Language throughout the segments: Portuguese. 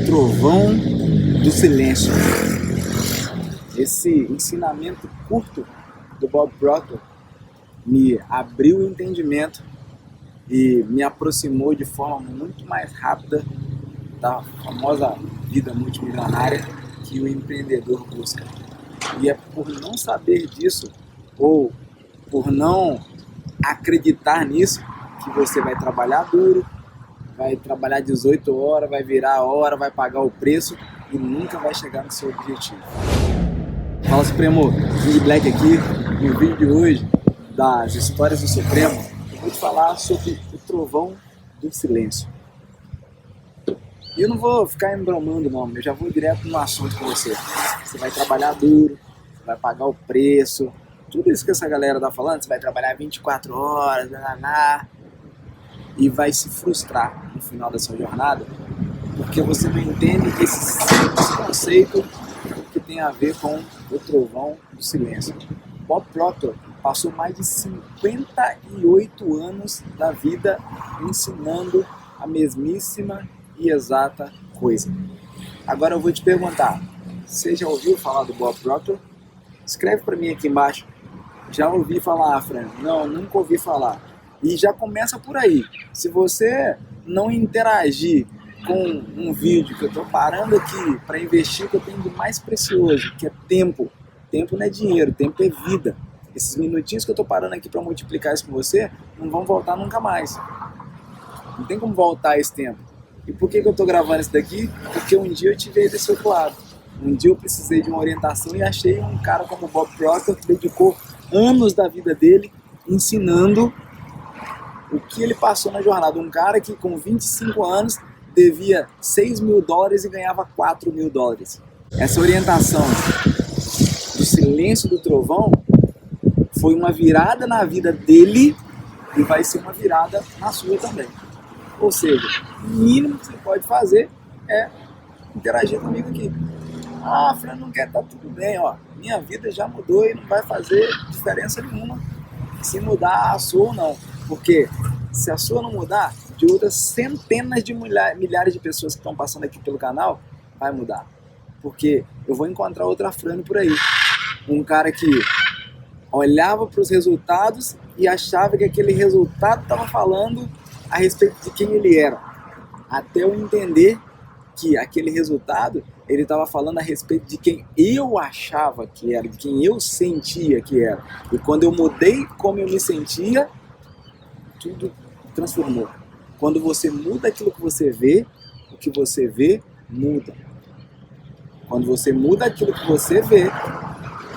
Trovão do Silêncio. Esse ensinamento curto do Bob Proctor me abriu o entendimento e me aproximou de forma muito mais rápida da famosa vida multimilionária que o empreendedor busca. E é por não saber disso, ou por não acreditar nisso, que você vai trabalhar duro, vai trabalhar 18 horas, vai virar a hora, vai pagar o preço e nunca vai chegar no seu objetivo. Fala Supremo, King Black aqui. No vídeo de hoje das histórias do Supremo, eu vou te falar sobre o Trovão do Silêncio. E eu não vou ficar embromando não, eu já vou direto no assunto com você. Você vai trabalhar duro, vai pagar o preço, tudo isso que essa galera tá falando, você vai trabalhar 24 horas, e vai se frustrar no final da sua jornada, porque você não entende esse conceito que tem a ver com o Trovão do Silêncio. Bob Proctor passou mais de 58 anos da vida ensinando a mesmíssima e exata coisa. Agora eu vou te perguntar, você já ouviu falar do Bob Proctor? Escreve para mim aqui embaixo. Já ouvi falar, Fran? Não, nunca ouvi falar. E já começa por aí. Se você não interagir com um vídeo que eu estou parando aqui para investir o que eu tenho de mais precioso, que é tempo. Tempo não é dinheiro, tempo é vida. Esses minutinhos que eu estou parando aqui para multiplicar isso com você, não vão voltar nunca mais. Não tem como voltar esse tempo. E por que eu estou gravando isso daqui? Porque um dia eu tive aí desse outro lado. Um dia eu precisei de uma orientação e achei um cara como o Bob Proctor que dedicou anos da vida dele ensinando o que ele passou na jornada. Um cara que com 25 anos devia $6.000 e ganhava $4.000. Essa orientação do silêncio do trovão foi uma virada na vida dele e vai ser uma virada na sua também. Ou seja, o mínimo que você pode fazer é interagir comigo aqui. Ah, Fran, não quer, tá tudo bem, ó. Minha vida já mudou e não vai fazer diferença nenhuma se mudar a sua ou não. Porque se a sua não mudar, de outras centenas de milhares de pessoas que estão passando aqui pelo canal, vai mudar. Porque eu vou encontrar outra Fran por aí. Um cara que olhava para os resultados e achava que aquele resultado estava falando a respeito de quem ele era. Até eu entender que aquele resultado ele estava falando a respeito de quem eu achava que era, de quem eu sentia que era. E quando eu mudei como eu me sentia, tudo transformou. Quando você muda aquilo que você vê, o que você vê muda. Quando você muda aquilo que você vê,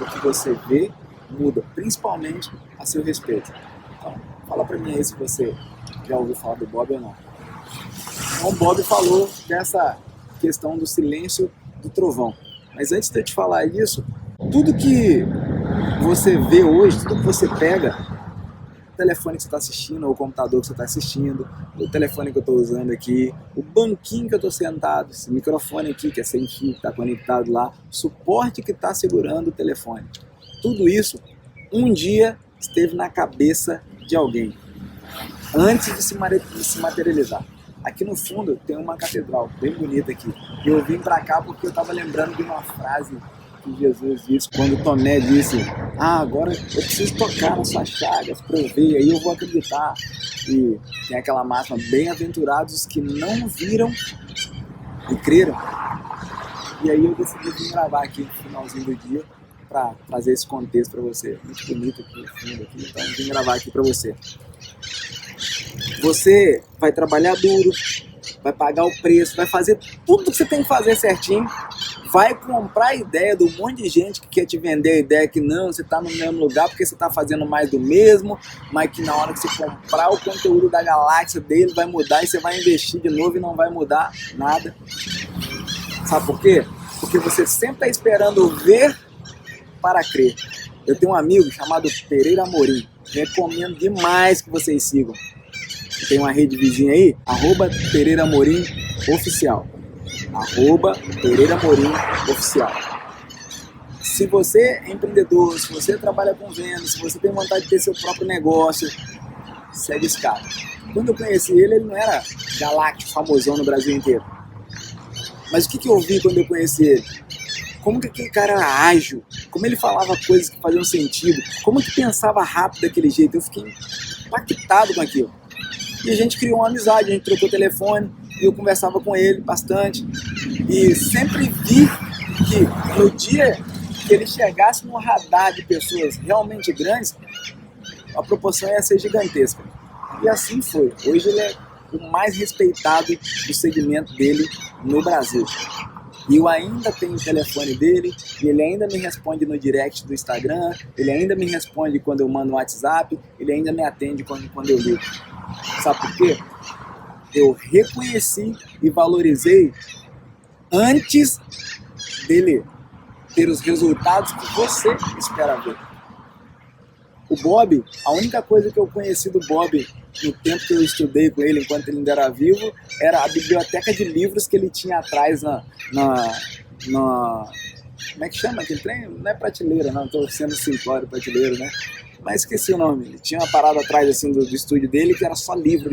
o que você vê muda, principalmente a seu respeito. Então, fala pra mim aí se você já ouviu falar do Bob ou não. Então, o Bob falou dessa questão do silêncio do trovão. Mas antes de eu te falar isso, tudo que você vê hoje, tudo que você pega, o telefone que você está assistindo, ou o computador que você está assistindo, o telefone que eu estou usando aqui, o banquinho que eu estou sentado, esse microfone aqui que é sem fio, que está conectado lá, o suporte que está segurando o telefone. Tudo isso, um dia, esteve na cabeça de alguém, antes de se materializar. Aqui no fundo tem uma catedral bem bonita aqui. Eu vim para cá porque eu estava lembrando de uma frase que Jesus disse quando Tomé disse: agora eu preciso tocar nas suas chagas para eu ver, aí eu vou acreditar. E tem aquela máxima: bem-aventurados os que não viram e creram. E aí eu decidi vir gravar aqui no finalzinho do dia para trazer esse contexto para você. Muito bonito aqui no fundo, aqui, então eu vim gravar aqui para você. Você vai trabalhar duro, vai pagar o preço, vai fazer tudo que você tem que fazer certinho, vai comprar a ideia de um monte de gente que quer te vender a ideia que não, você está no mesmo lugar porque você está fazendo mais do mesmo, mas que na hora que você comprar o conteúdo da galáxia dele vai mudar e você vai investir de novo e não vai mudar nada. Sabe por quê? Porque você sempre está esperando ver para crer. Eu tenho um amigo chamado Pereira Amorim, recomendo demais que vocês sigam. Tem uma rede vizinha aí, @Pereira Amorim Oficial. @Pereira Amorim Oficial. Se você é empreendedor, se você trabalha com vendas, se você tem vontade de ter seu próprio negócio, segue esse cara. Quando eu conheci ele, ele não era galáctico, famosão no Brasil inteiro. Mas o que eu vi quando eu conheci ele? Como que aquele cara era ágil, como ele falava coisas que faziam sentido, como que pensava rápido daquele jeito. Eu fiquei impactado com aquilo. E a gente criou uma amizade, a gente trocou telefone, e eu conversava com ele bastante. E sempre vi que no dia que ele chegasse no radar de pessoas realmente grandes, a proporção ia ser gigantesca. E assim foi. Hoje ele é o mais respeitado do segmento dele no Brasil. E eu ainda tenho o telefone dele, e ele ainda me responde no direct do Instagram, ele ainda me responde quando eu mando um WhatsApp, ele ainda me atende quando eu ligo. Sabe por quê? Eu reconheci e valorizei antes dele ter os resultados que você espera ver. O Bob, a única coisa que eu conheci do Bob no tempo que eu estudei com ele, enquanto ele ainda era vivo, era a biblioteca de livros que ele tinha atrás na como é que chama aquele trem? Não é prateleira, não, estou sendo simplório, prateleira, né? Mas esqueci o nome. Ele tinha uma parada atrás assim, do estúdio dele que era só livro.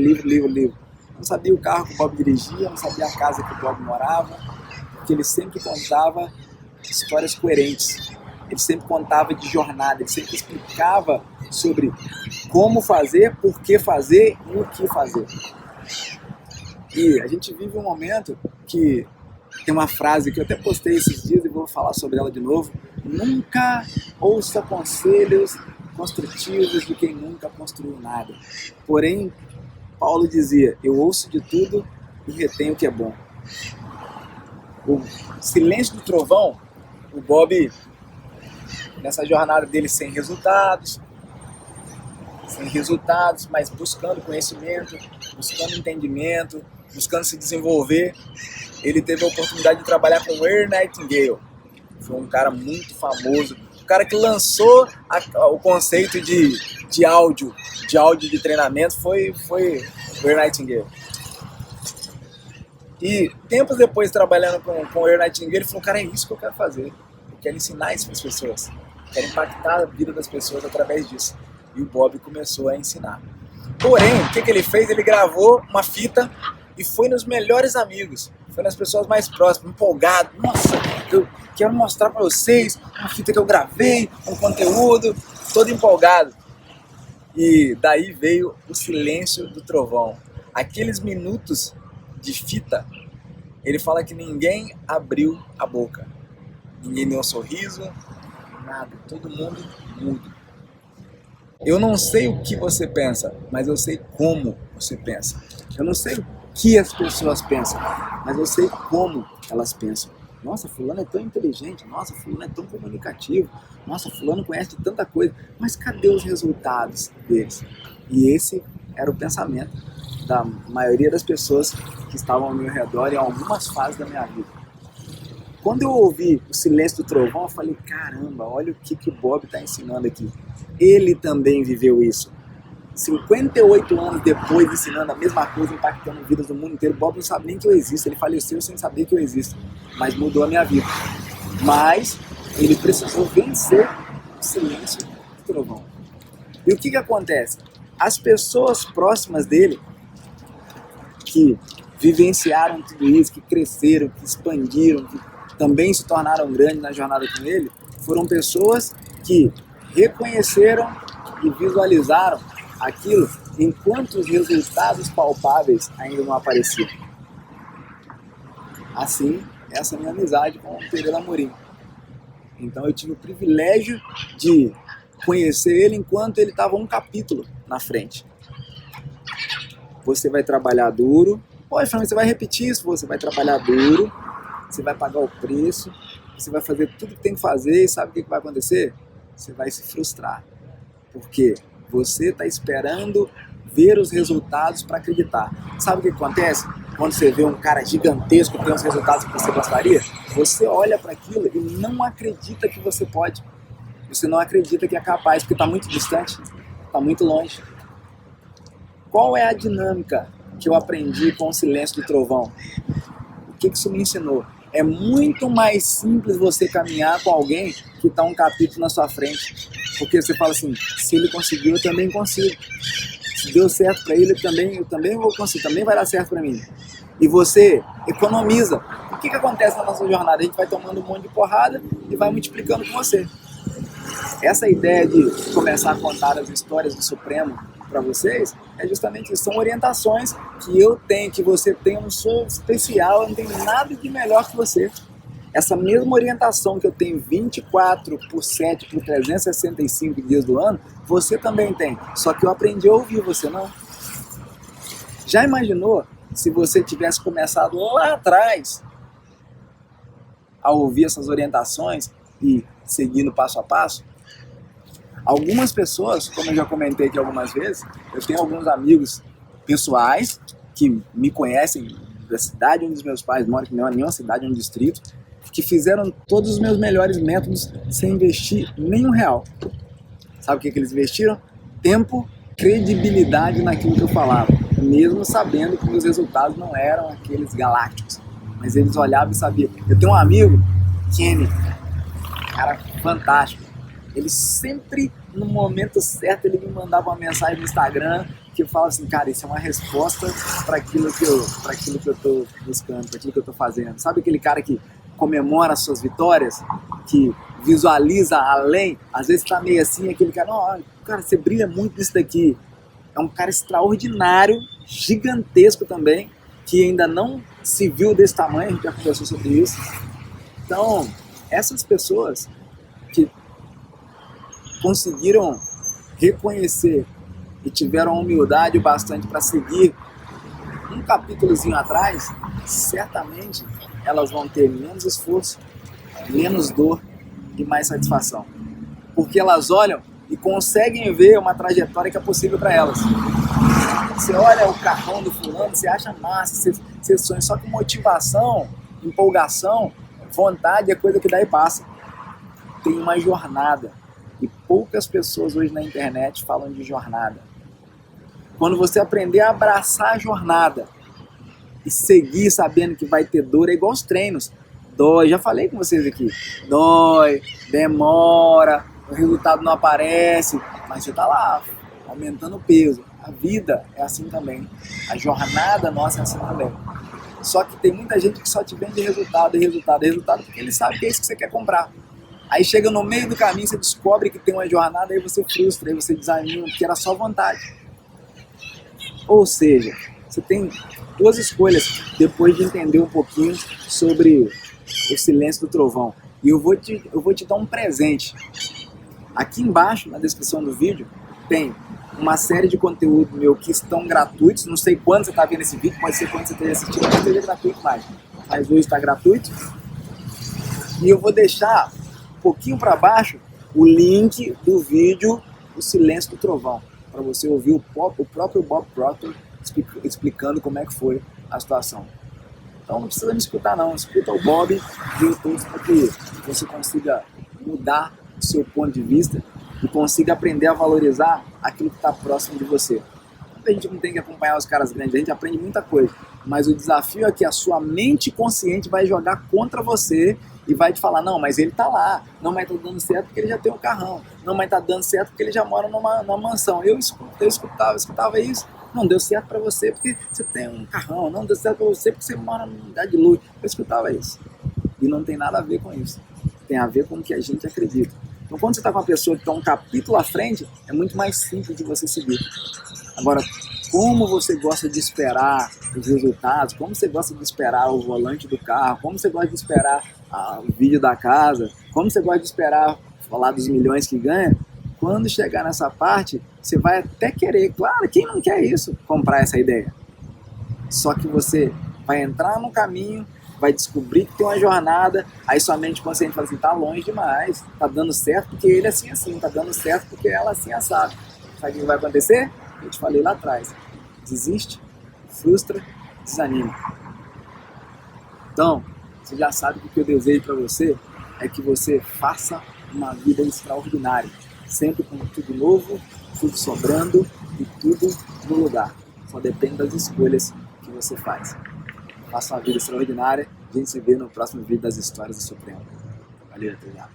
Não sabia o carro que o Bob dirigia, não sabia a casa que o Bob morava, porque ele sempre contava histórias coerentes. Ele sempre contava de jornada, ele sempre explicava sobre como fazer, por que fazer e o que fazer. E a gente vive um momento que tem uma frase que eu até postei esses dias e vou falar sobre ela de novo. Nunca ouça conselhos construtivos de quem nunca construiu nada. Porém, Paulo dizia, eu ouço de tudo e retenho o que é bom. O silêncio do trovão, o Bob, nessa jornada dele sem resultados, mas buscando conhecimento, buscando entendimento, buscando se desenvolver, ele teve a oportunidade de trabalhar com o Earl Nightingale. Foi um cara muito famoso, o cara que lançou o conceito de áudio de treinamento foi o Earl Nightingale. E tempos depois, trabalhando com o Earl Nightingale, ele falou, cara, é isso que eu quero fazer. Eu quero ensinar isso para as pessoas. Eu quero impactar a vida das pessoas através disso. E o Bob começou a ensinar. Porém, o que ele fez? Ele gravou uma fita e foi nos melhores amigos. Foi nas pessoas mais próximas, empolgado. Nossa, eu quero mostrar para vocês uma fita que eu gravei, um conteúdo, todo empolgado. E daí veio o silêncio do trovão. Aqueles minutos de fita, ele fala que ninguém abriu a boca. Ninguém deu um sorriso, nada. Todo mundo mudo. Eu não sei o que você pensa, mas eu sei como você pensa. Eu não sei o que as pessoas pensam, mas eu sei como elas pensam. Nossa, fulano é tão inteligente, nossa, fulano é tão comunicativo, nossa, fulano conhece tanta coisa, mas cadê os resultados deles? E esse era o pensamento da maioria das pessoas que estavam ao meu redor em algumas fases da minha vida. Quando eu ouvi o silêncio do trovão, eu falei, caramba, olha o que o Bob está ensinando aqui. Ele também viveu isso. 58 anos depois, ensinando a mesma coisa, impactando vidas do mundo inteiro. Bob não sabe nem que eu existo, ele faleceu sem saber que eu existo, mas mudou a minha vida. Mas ele precisou vencer o silêncio do trovão. E o que acontece? As pessoas próximas dele, que vivenciaram tudo isso, que cresceram, que expandiram, que também se tornaram grandes na jornada com ele, foram pessoas que reconheceram e visualizaram aquilo enquanto os resultados palpáveis ainda não apareciam. Assim, essa é a minha amizade com o Pereira Amorim. Então eu tive o privilégio de conhecer ele enquanto ele estava um capítulo na frente. Você vai trabalhar duro. Pode falar, você vai repetir isso, você vai trabalhar duro, você vai pagar o preço, você vai fazer tudo que tem que fazer e sabe o que vai acontecer? Você vai se frustrar. Porque você está esperando ver os resultados para acreditar. Sabe o que acontece? Quando você vê um cara gigantesco que tem os resultados que você gostaria, você olha para aquilo e não acredita que você pode. Você não acredita que é capaz, porque está muito distante, está muito longe. Qual é a dinâmica que eu aprendi com o silêncio do trovão? O que isso me ensinou? É muito mais simples você caminhar com alguém que está um capítulo na sua frente. Porque você fala assim, se ele conseguiu, eu também consigo. Se deu certo para ele, eu também vou conseguir, também vai dar certo para mim. e você economiza. O que acontece na nossa jornada? A gente vai tomando um monte de porrada e vai multiplicando com você. Essa ideia de começar a contar as histórias do Supremo para vocês é justamente isso. São orientações que eu tenho, que você tem, eu não sou especial, eu não tenho nada de melhor que você. Essa mesma orientação que eu tenho 24/7 por 365 dias do ano, você também tem. Só que eu aprendi a ouvir, você não. Já imaginou se você tivesse começado lá atrás a ouvir essas orientações e seguindo passo a passo? Algumas pessoas, como eu já comentei aqui algumas vezes, eu tenho alguns amigos pessoais que me conhecem da cidade onde os meus pais moram, que não é nenhuma cidade, é um distrito, que fizeram todos os meus melhores métodos sem investir nenhum real. Sabe o que eles investiram? Tempo, credibilidade naquilo que eu falava, mesmo sabendo que os resultados não eram aqueles galácticos, mas eles olhavam e sabiam. Eu tenho um amigo, Kenny, cara fantástico. Ele sempre, no momento certo, ele me mandava uma mensagem no Instagram que eu falava assim, cara, isso é uma resposta para aquilo que eu estou buscando, para aquilo que eu estou fazendo. Sabe aquele cara que comemora as suas vitórias, que visualiza além? Às vezes está meio assim, aquele cara, não, cara, você brilha muito nisso daqui. É um cara extraordinário, gigantesco também, que ainda não se viu desse tamanho, a gente já conversou sobre isso. Então, essas pessoas que conseguiram reconhecer e tiveram a humildade bastante para seguir um capítulozinho atrás, certamente elas vão ter menos esforço, menos dor e mais satisfação. Porque elas olham e conseguem ver uma trajetória que é possível para elas. Você olha o carrão do fulano, você acha massa, você sonha, só que motivação, empolgação, vontade é coisa que dá e passa. Tem uma jornada. E poucas pessoas hoje na internet falam de jornada. Quando você aprender a abraçar a jornada e seguir sabendo que vai ter dor, é igual aos treinos. Dói, já falei com vocês aqui. Dói, demora, o resultado não aparece, mas você está lá, aumentando o peso. A vida é assim também. A jornada nossa é assim também. Só que tem muita gente que só te vende resultado, porque ele sabe que é isso que você quer comprar. Aí chega no meio do caminho, você descobre que tem uma jornada, aí você frustra, aí você desanima, porque era só vontade. Ou seja, você tem duas escolhas depois de entender um pouquinho sobre o silêncio do trovão. E eu vou te dar um presente. Aqui embaixo, na descrição do vídeo, tem uma série de conteúdo meu que estão gratuitos. Não sei quando você está vendo esse vídeo, pode ser quando você esteja assistindo, não esteja gratuito mais. Mas hoje está gratuito. E eu vou deixar um pouquinho para baixo o link do vídeo O Silêncio do Trovão, para você ouvir o próprio Bob Proctor explicando como é que foi a situação. Então não precisa me escutar não, escuta o Bob de YouTube para que você consiga mudar o seu ponto de vista e consiga aprender a valorizar aquilo que está próximo de você. A gente não tem que acompanhar os caras grandes, a gente aprende muita coisa, mas o desafio é que a sua mente consciente vai jogar contra você e vai te falar, não, mas ele tá lá, não, mas tá dando certo porque ele já tem um carrão, não, mas tá dando certo porque ele já mora numa mansão. Eu escutava isso, não deu certo para você porque você tem um carrão, não deu certo para você porque você mora num lugar de luz. Eu escutava isso. E não tem nada a ver com isso. Tem a ver com o que a gente acredita. Então quando você está com uma pessoa que está um capítulo à frente, é muito mais simples de você seguir. Agora, como você gosta de esperar os resultados, como você gosta de esperar o volante do carro, como você gosta de esperar o vídeo da casa, como você gosta de esperar falar dos milhões que ganha, quando chegar nessa parte, você vai até querer, claro, quem não quer isso, comprar essa ideia. Só que você vai entrar no caminho, vai descobrir que tem uma jornada, aí sua mente consciente fala assim, tá longe demais, tá dando certo porque ele é assim, tá dando certo porque ela assim assado. Sabe o que vai acontecer? Eu te falei lá atrás, desiste, frustra, desanima. Então, você já sabe que o que eu desejo para você é que você faça uma vida extraordinária, sempre com tudo novo, tudo sobrando e tudo no lugar. Só depende das escolhas que você faz. Faça uma vida extraordinária, a gente se vê no próximo vídeo das histórias do Supremo. Valeu, até já.